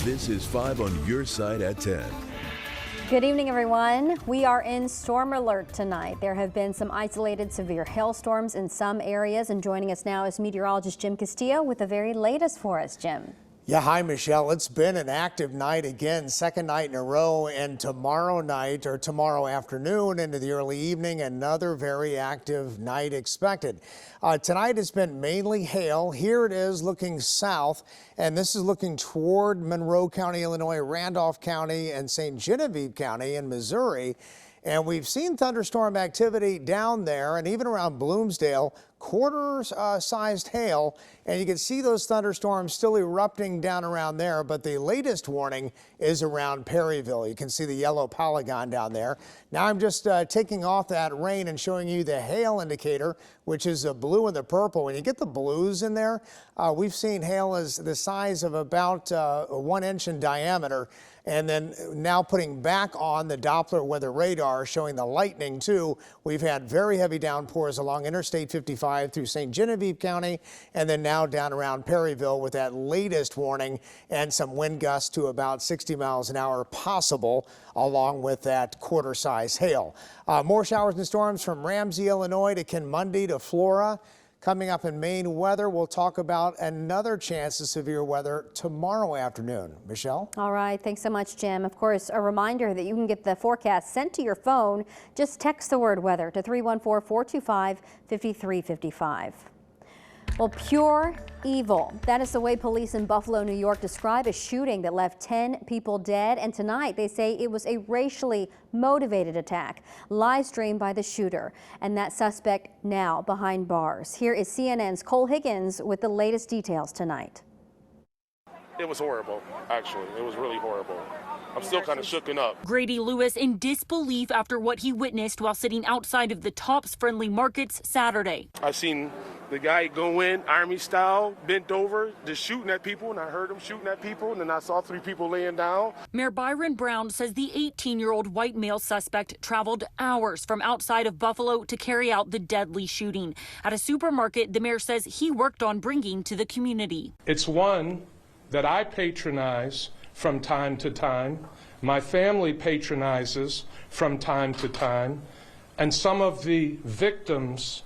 This is 5 on your side at 10. Good evening, everyone. We are in storm alert tonight. There have been some isolated severe hailstorms in some areas, and joining us now is meteorologist Jim Castillo with the very latest for us. Jim. Yeah, hi, Michelle. It's been an active night again, second night in a row, and tomorrow night or tomorrow afternoon into the early evening, another very active night expected. Tonight it's been mainly hail. Here it is looking south, and this is looking toward Monroe County, Illinois, Randolph County, and St. Genevieve County in Missouri. And we've seen thunderstorm activity down there and even around Bloomsdale, quarter-sized hail, and you can see those thunderstorms still erupting down around there, but the latest warning is around Perryville. You can see the yellow polygon down there. Now I'm just taking off that rain and showing you the hail indicator, which is the blue and the purple. When you get the blues in there, we've seen hail as the size of about 1 inch in diameter. And then now putting back on the Doppler weather radar showing the lightning too. We've had very heavy downpours along Interstate 55 through St. Genevieve County, and then now down around Perryville with that latest warning and some wind gusts to about 60 miles an hour possible, along with that quarter-size hail. More showers and storms from Ramsey, Illinois to Kinmundy to Flora. Coming up in Maine weather, we'll talk about another chance of severe weather tomorrow afternoon. Michelle? All right. Thanks so much, Jim. Of course, a reminder that you can get the forecast sent to your phone. Just text the word weather to 314-425-5355. Well, pure evil. That is the way police in Buffalo, New York describe a shooting that left 10 people dead. And tonight they say it was a racially motivated attack, live streamed by the shooter. And that suspect now behind bars. Here is CNN's Cole Higgins with the latest details tonight. It was horrible, actually. It was really horrible. I'm still kind of shooken up. Grady Lewis in disbelief after what he witnessed while sitting outside of the Tops Friendly Markets Saturday. I seen the guy go in, Army style, bent over, just shooting at people, and I heard him shooting at people, and then I saw 3 people laying down. Mayor Byron Brown says the 18-year-old white male suspect traveled hours from outside of Buffalo to carry out the deadly shooting. At a supermarket, the mayor says he worked on bringing to the community. It's one that I patronize from time to time. My family patronizes from time to time. And some of the victims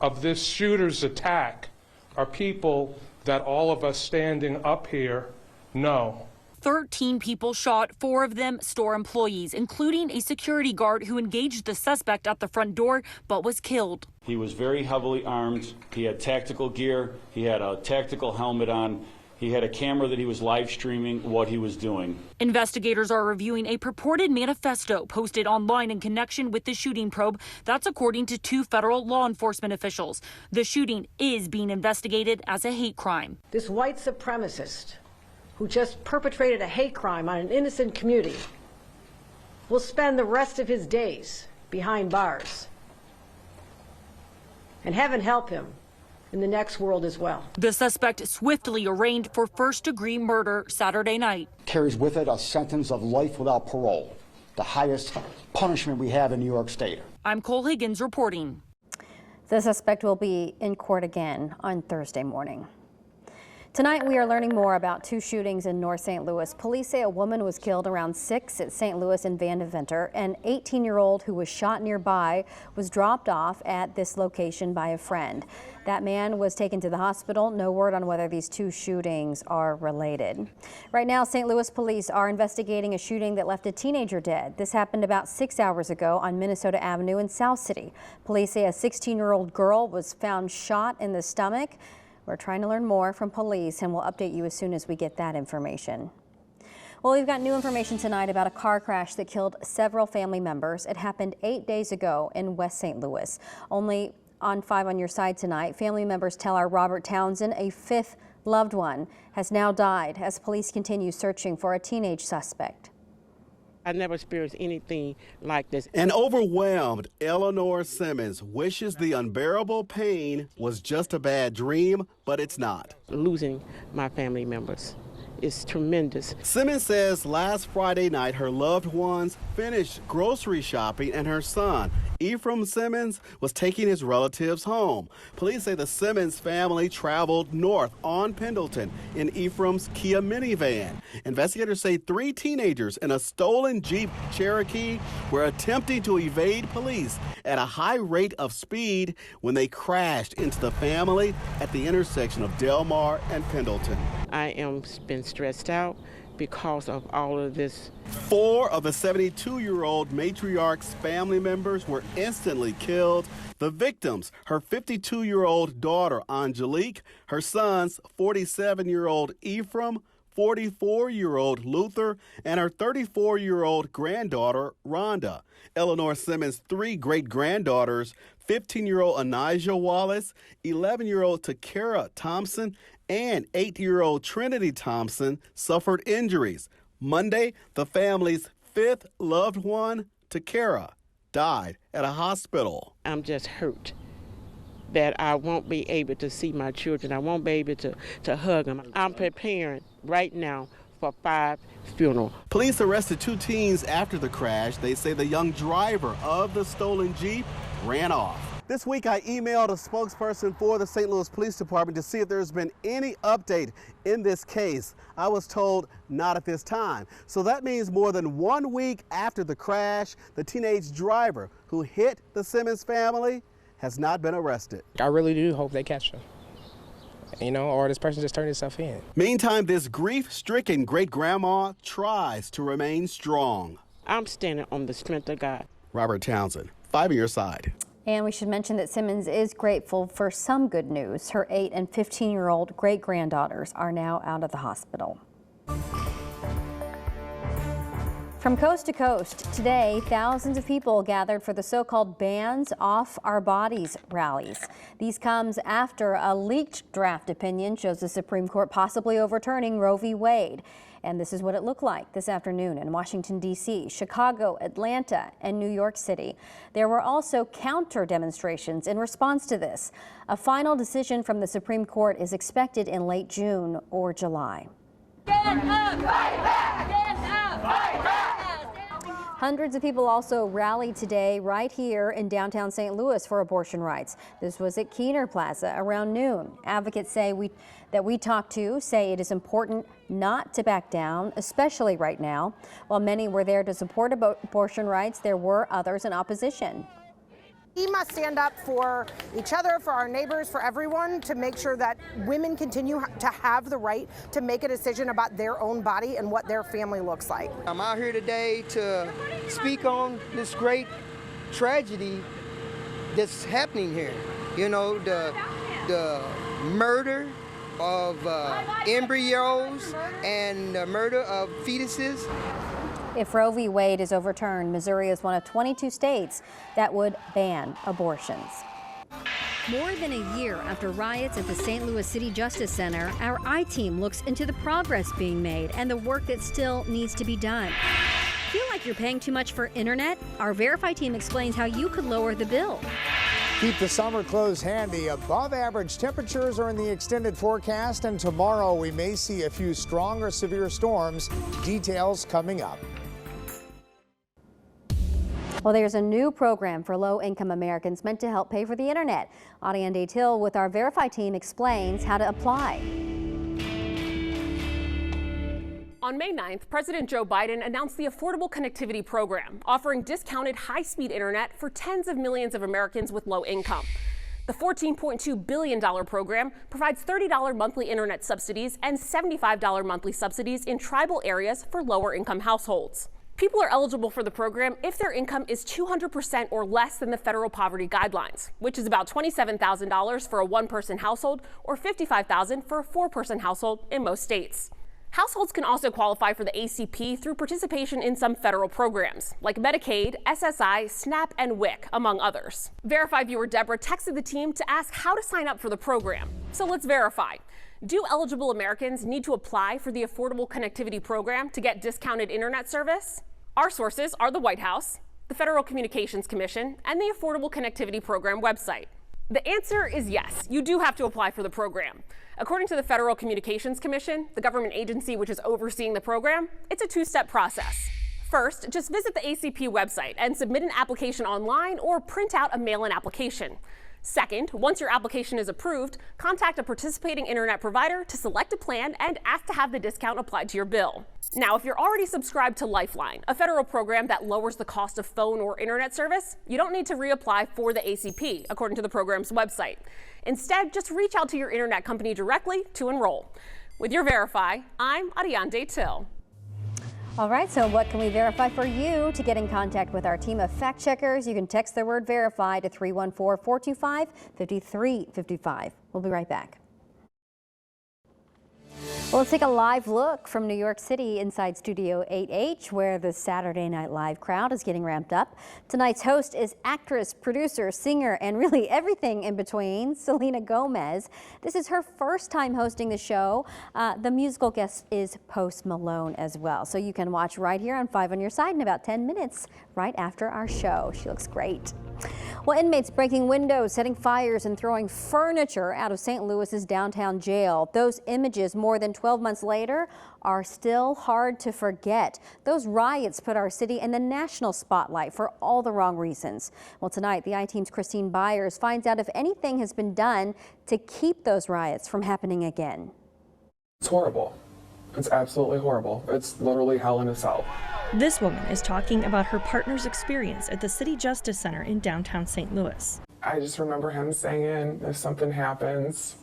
of this shooter's attack are people that all of us standing up here know. 13 people shot, 4 of them store employees, including a security guard who engaged the suspect at the front door but was killed. He was very heavily armed. He had tactical gear. He had a tactical helmet on. He had a camera that he was live streaming what he was doing. Investigators are reviewing a purported manifesto posted online in connection with the shooting probe. That's according to 2 federal law enforcement officials. The shooting is being investigated as a hate crime. This white supremacist who just perpetrated a hate crime on an innocent community will spend the rest of his days behind bars. And heaven help him in the next world as well. The suspect swiftly arraigned for first-degree murder Saturday night. Carries with it a sentence of life without parole, the highest punishment we have in New York State. I'm Cole Higgins reporting. The suspect will be in court again on Thursday morning. Tonight, we are learning more about 2 shootings in North St. Louis. Police say a woman was killed around 6 at St. Louis and Vandeventer. An 18-year-old who was shot nearby was dropped off at this location by a friend. That man was taken to the hospital. No word on whether these 2 shootings are related. Right now, St. Louis police are investigating a shooting that left a teenager dead. This happened about 6 hours ago on Minnesota Avenue in South City. Police say a 16-year-old girl was found shot in the stomach. We're trying to learn more from police, and we'll update you as soon as we get that information. Well, we've got new information tonight about a car crash that killed several family members. It happened 8 days ago in West St. Louis. Only on 5 on your side tonight, family members tell our Robert Townsend a 5th loved one has now died as police continue searching for a teenage suspect. I never experienced anything like this. An overwhelmed Eleanor Simmons wishes the unbearable pain was just a bad dream, but it's not. Losing my family members is tremendous. Simmons says last Friday night her loved ones finished grocery shopping and her son Ephraim Simmons was taking his relatives home. Police say the Simmons family traveled north on Pendleton in Ephraim's Kia minivan. Investigators say 3 teenagers in a stolen Jeep Cherokee were attempting to evade police at a high rate of speed when they crashed into the family at the intersection of Del Mar and Pendleton. I am been stressed out because of all of this. 4 of the 72-year-old matriarch's family members were instantly killed. The victims, her 52-year-old daughter, Angelique, her sons, 47-year-old Ephraim, 44-year-old Luther, and her 34-year-old granddaughter, Rhonda. Eleanor Simmons' 3 great-granddaughters, 15-year-old Anijah Wallace, 11-year-old Takara Thompson, and 8-year-old Trinity Thompson suffered injuries. Monday, the family's 5th loved one, Takara, died at a hospital. I'm just hurt that I won't be able to see my children. I won't be able to hug them. I'm preparing right now for 5 funerals. Police arrested 2 teens after the crash. They say the young driver of the stolen Jeep ran off. This week, I emailed a spokesperson for the St. Louis Police Department to see if there's been any update in this case. I was told not at this time. So that means more than 1 week after the crash, the teenage driver who hit the Simmons family has not been arrested. I really do hope they catch him, or this person just turned himself in. Meantime, this grief-stricken great-grandma tries to remain strong. I'm standing on the strength of God. Robert Townsend, 5 on your side. And we should mention that Simmons is grateful for some good news. Her 8 and 15-year-old great-granddaughters are now out of the hospital. From coast to coast, today, thousands of people gathered for the so-called Bands Off Our Bodies rallies. These comes after a leaked draft opinion shows the Supreme Court possibly overturning Roe v. Wade. And this is what it looked like this afternoon in Washington, D.C., Chicago, Atlanta, and New York City. There were also counter demonstrations in response to this. A final decision from the Supreme Court is expected in late June or July. Stand up! Fight back! Stand up! Fight back! Hundreds of people also rallied today right here in downtown St. Louis for abortion rights. This was at Keener Plaza around noon. Advocates say that we talked to say it is important not to back down, especially right now. While many were there to support abortion rights, there were others in opposition. We must stand up for each other, for our neighbors, for everyone, to make sure that women continue to have the right to make a decision about their own body and what their family looks like. I'm out here today to speak on this great tragedy that's happening here. The murder of embryos and the murder of fetuses. If Roe v. Wade is overturned, Missouri is one of 22 states that would ban abortions. More than a year after riots at the St. Louis City Justice Center, our I-Team looks into the progress being made and the work that still needs to be done. Feel like you're paying too much for internet? Our Verify team explains how you could lower the bill. Keep the summer clothes handy. Above average temperatures are in the extended forecast, and tomorrow we may see a few strong or severe storms. Details coming up. Well, there's a new program for low-income Americans meant to help pay for the internet. Adiende Till with our Verify team explains how to apply. On May 9th, President Joe Biden announced the Affordable Connectivity Program, offering discounted high-speed internet for tens of millions of Americans with low income. The $14.2 billion program provides $30 monthly internet subsidies and $75 monthly subsidies in tribal areas for lower-income households. People are eligible for the program if their income is 200% or less than the federal poverty guidelines, which is about $27,000 for a one-person household or $55,000 for a four-person household in most states. Households can also qualify for the ACP through participation in some federal programs, like Medicaid, SSI, SNAP, and WIC, among others. Verify viewer Deborah texted the team to ask how to sign up for the program. So let's verify. Do eligible Americans need to apply for the Affordable Connectivity Program to get discounted internet service? Our sources are the White House, the Federal Communications Commission, and the Affordable Connectivity Program website. The answer is yes, you do have to apply for the program. According to the Federal Communications Commission, the government agency which is overseeing the program, it's a two-step process. First, just visit the ACP website and submit an application online or print out a mail-in application. Second, once your application is approved, contact a participating internet provider to select a plan and ask to have the discount applied to your bill. Now, if you're already subscribed to Lifeline, a federal program that lowers the cost of phone or internet service, you don't need to reapply for the ACP, according to the program's website. Instead, just reach out to your internet company directly to enroll. With your Verify, I'm Ariande Till. All right, so what can we verify for you? To get in contact with our team of fact checkers, you can text the word verify to 314-425-5355. We'll be right back. Well, let's take a live look from New York City inside Studio 8H, where the Saturday Night Live crowd is getting ramped up. Tonight's host is actress, producer, singer, and really everything in between, Selena Gomez. This is her first time hosting the show. The musical guest is Post Malone as well. So you can watch right here on 5 on Your Side in about 10 minutes right after our show. She looks great. Well, inmates breaking windows, setting fires, and throwing furniture out of St. Louis's downtown jail. Those images more than 12 months later are still hard to forget. Those riots put our city in the national spotlight for all the wrong reasons. Well, tonight, the I-Team's Christine Byers finds out if anything has been done to keep those riots from happening again. It's horrible. It's absolutely horrible. It's literally hell in a cell. This woman is talking about her partner's experience at the City Justice Center in downtown St. Louis. I just remember him saying, if something happens,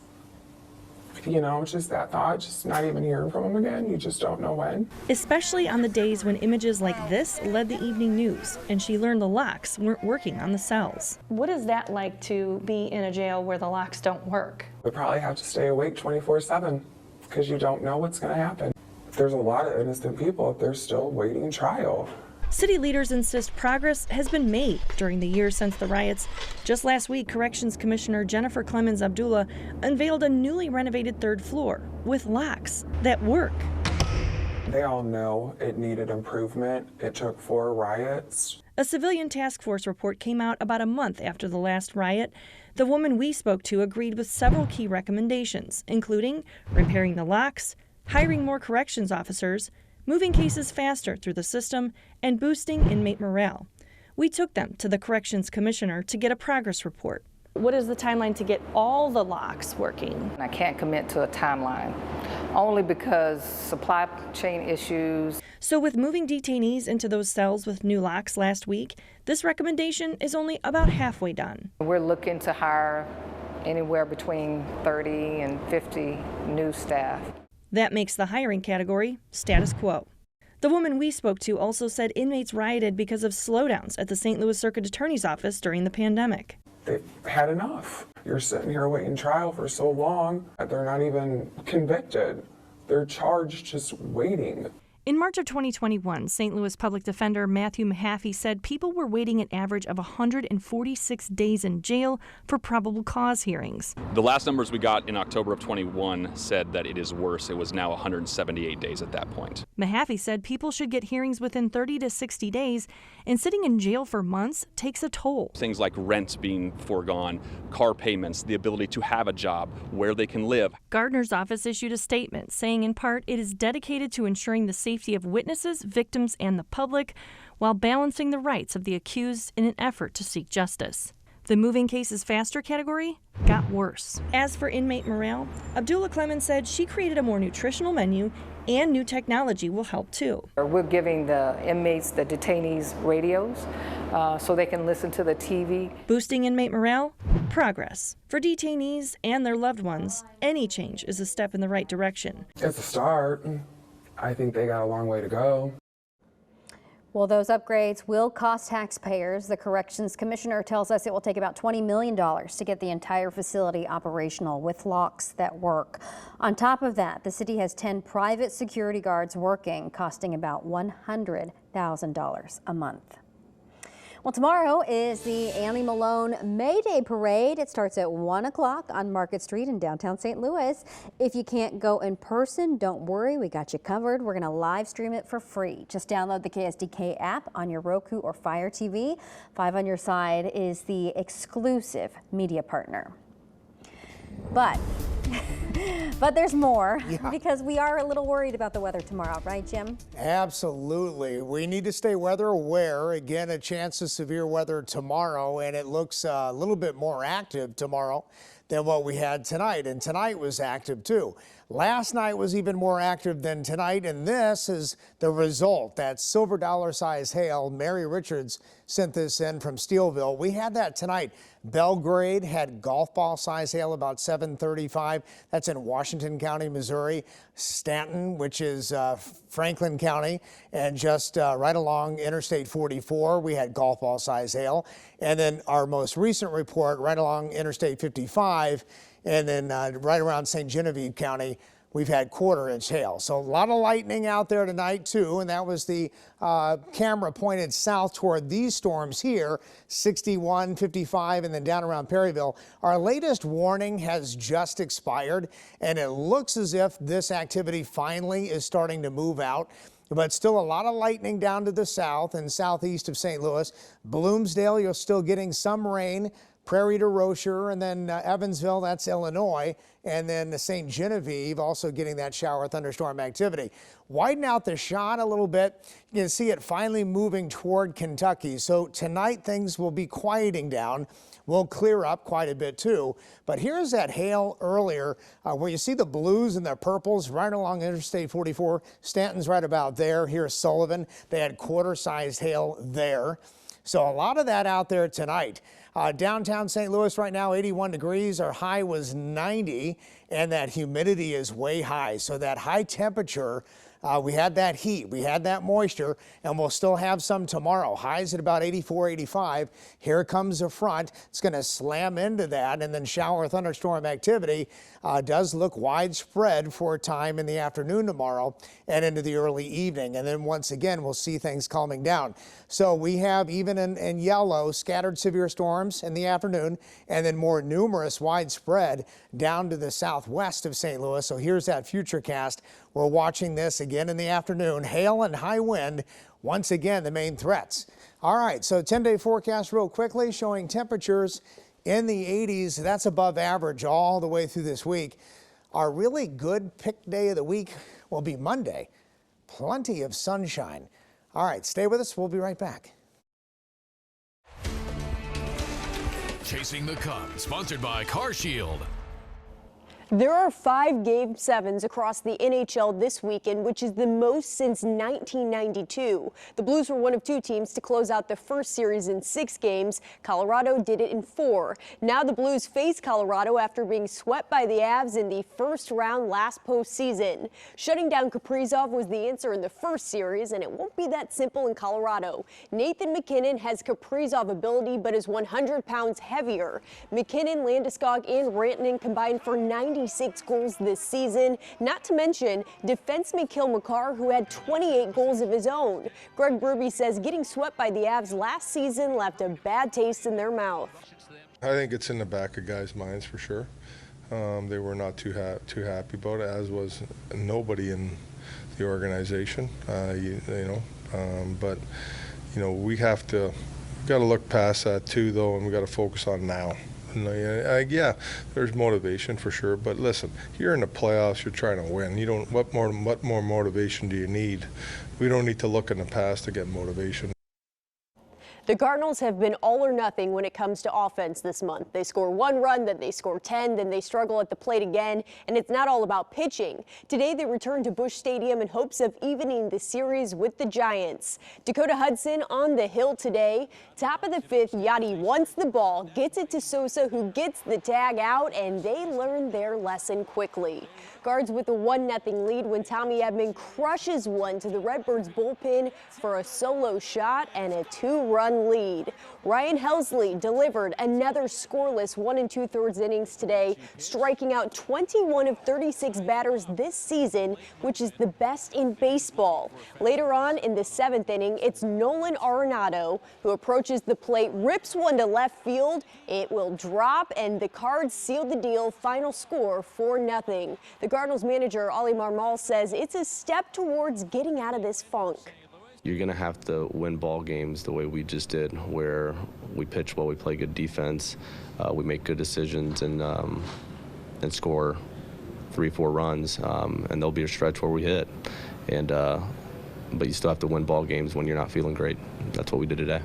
you know, just that thought, just not even hearing from him again. You just don't know when. Especially on the days when images like this led the evening news, and she learned the locks weren't working on the cells. What is that like to be in a jail where the locks don't work? We probably have to stay awake 24/7 because you don't know what's going to happen. There's a lot of innocent people. They're still waiting trial. City leaders insist progress has been made during the years since the riots. Just last week, Corrections Commissioner Jennifer Clemens Abdullah unveiled a newly renovated third floor with locks that work. They all know it needed improvement. It took 4 riots. A civilian task force report came out about a month after the last riot. The woman we spoke to agreed with several key recommendations, including repairing the locks, hiring more corrections officers, moving cases faster through the system, and boosting inmate morale. We took them to the Corrections Commissioner to get a progress report. What is the timeline to get all the locks working? I can't commit to a timeline, only because supply chain issues. So with moving detainees into those cells with new locks last week, this recommendation is only about halfway done. We're looking to hire anywhere between 30 and 50 new staff. That makes the hiring category status quo. The woman we spoke to also said inmates rioted because of slowdowns at the St. Louis Circuit Attorney's Office during the pandemic. They've had enough. You're sitting here waiting trial for so long that they're not even convicted. They're charged just waiting. In March of 2021, St. Louis Public Defender Matthew Mahaffey said people were waiting an average of 146 days in jail for probable cause hearings. The last numbers we got in October of 21 said that it is worse. It was now 178 days at that point. Mahaffey said people should get hearings within 30 to 60 days, and sitting in jail for months takes a toll. Things like rent being foregone, car payments, the ability to have a job, where they can live. Gardner's office issued a statement saying in part it is dedicated to ensuring the safety of witnesses, victims, and the public while balancing the rights of the accused in an effort to seek justice. The moving cases faster category got worse. As for inmate morale, Abdullah Clemens said she created a more nutritional menu and new technology will help too. We're giving the inmates, the detainees, radios so they can listen to the TV. Boosting inmate morale? Progress. For detainees and their loved ones, any change is a step in the right direction. It's a start. I think they got a long way to go. Well, those upgrades will cost taxpayers. The Corrections Commissioner tells us it will take about $20 million to get the entire facility operational with locks that work. On top of that, the city has 10 private security guards working, costing about $100,000 a month. Well, tomorrow is the Annie Malone May Day Parade. It starts at 1 o'clock on Market Street in downtown St. Louis. If you can't go in person, don't worry, we got you covered. We're going to live stream it for free. Just download the KSDK app on your Roku or Fire TV. 5 on Your Side is the exclusive media partner. But But there's more, because we are a little worried about the weather tomorrow, right, Jim? Absolutely. We need to stay weather aware. Again, a chance of severe weather tomorrow, and it looks a little bit more active tomorrow than what we had tonight. And tonight was active too. Last night was even more active than tonight, and this is the result. That silver dollar size hail. Mary Richards sent this in from Steelville. We had that tonight. Belgrade had golf ball size hail about 735. That's in Washington County, Missouri. Stanton, which is Franklin County, and just right along Interstate 44, we had golf ball size hail. And then our most recent report right along Interstate 55, and then right around St. Genevieve County, we've had quarter-inch hail. So a lot of lightning out there tonight too, and that was the camera pointed south toward these storms here, 61, 55, and then down around Perryville. Our latest warning has just expired, and it looks as if this activity finally is starting to move out. But still a lot of lightning down to the south and southeast of St. Louis. Bloomsdale, you're still getting some rain. Prairie to Rocher, and then Evansville, that's Illinois, and then St. Genevieve also getting that shower thunderstorm activity. Widen out the shot a little bit. You can see it finally moving toward Kentucky. So tonight things will be quieting down. We'll clear up quite a bit too. But here's that hail earlier where you see the blues and the purples right along Interstate 44. Stanton's right about there. Here's Sullivan. They had quarter-sized hail there. So a lot of that out there tonight. Downtown St. Louis right now, 81 degrees. Our high was 90, and that humidity is way high. So that high temperature, we had that heat, we had that moisture, and we'll still have some tomorrow. Highs at about 84, 85. Here comes a front. It's going to slam into that, and then shower thunderstorm activity does look widespread for a time in the afternoon tomorrow and into the early evening. And then once again, we'll see things calming down. So we have, even in yellow, scattered severe storms in the afternoon, and then more numerous widespread down to the southwest of St. Louis. So here's that future cast. We're watching this again in the afternoon. Hail and high wind, once again, the main threats. All right, so 10-day forecast real quickly, showing temperatures in the 80s. That's above average all the way through this week. Our really good pick day of the week will be Monday. Plenty of sunshine. All right, stay with us. We'll be right back. Chasing the Cup, sponsored by Car Shield. There are 5 Game 7s across the NHL this weekend, which is the most since 1992. The Blues were one of 2 teams to close out the first series in 6 games. Colorado did it in 4. Now the Blues face Colorado after being swept by the Avs in the first round last postseason. Shutting down Kaprizov was the answer in the first series, and it won't be that simple in Colorado. Nathan MacKinnon has Kaprizov ability, but is 100 pounds heavier. MacKinnon, Landeskog, and Rantanen combined for 96 goals this season, not to mention defenseman Cale Makar, who had 28 goals of his own. Greg Berube says getting swept by the Avs last season left a bad taste in their mouth. I think it's in the back of guys' minds for sure. They were not too happy about it, as was nobody in the organization. But we got to look past that too, though, and we got to focus on now. Yeah, there's motivation for sure, but listen, you're in the playoffs, you're trying to win. What more motivation do you need? We don't need to look in the past to get motivation. The Cardinals have been all or nothing when it comes to offense this month. They score 1 run, then they score 10, then they struggle at the plate again, and it's not all about pitching. Today they return to Busch Stadium in hopes of evening the series with the Giants. Dakota Hudson on the hill today. Top of the 5th, Yadi wants the ball, gets it to Sosa, who gets the tag out, and they learn their lesson quickly. Guards with a 1-0 lead when Tommy Edman crushes one to the Redbirds bullpen for a solo shot and a 2-run lead. Ryan Helsley delivered another scoreless 1 2/3 innings today, striking out 21 of 36 batters this season, which is the best in baseball. Later on in the 7th inning, it's Nolan Arenado who approaches the plate, rips one to left field. It will drop, and the Cards seal the deal. Final score 4-0. The Cardinals manager Ollie Marmol says it's a step towards getting out of this funk. You're going to have to win ball games the way we just did, where we pitch well, we play good defense, we make good decisions, and score 3-4 runs, and there'll be a stretch where we hit. And but you still have to win ball games when you're not feeling great. That's what we did today.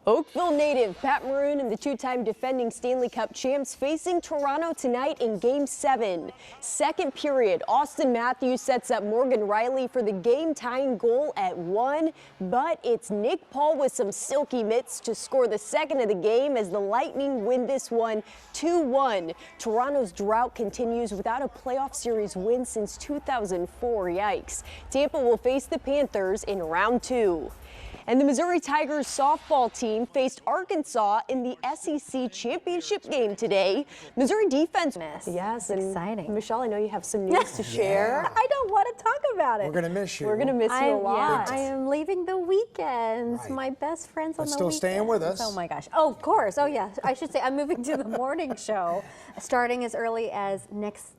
Oakville native Pat Maroon and the two-time defending Stanley Cup champs facing Toronto tonight in Game 7. Second period, Austin Matthews sets up Morgan Riley for the game-tying goal at 1, but it's Nick Paul with some silky mitts to score the second of the game as the Lightning win this one 2-1. Toronto's drought continues without a playoff series win since 2004. Yikes. Tampa will face the Panthers in round 2. And the Missouri Tigers softball team faced Arkansas in the SEC championship game today. Missouri defense. Yes, exciting. Michelle, I know you have some news to share. I don't want to talk about it. We're going to miss you. We're going to miss you a lot. Yeah, I am leaving the weekends. Right. My best friends on But the still weekends. staying with us. Oh my gosh. Oh, of course. Oh yeah. I should say I'm moving to the morning show starting as early as next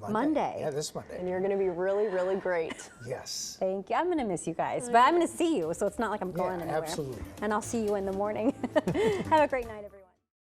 Monday. Yeah, this Monday. And you're going to be really, really great. Yes. Thank you. I'm going to miss you guys, but I'm going to see you, so it's not like I'm going anywhere. Absolutely. And I'll see you in the morning. Have a great night, everyone.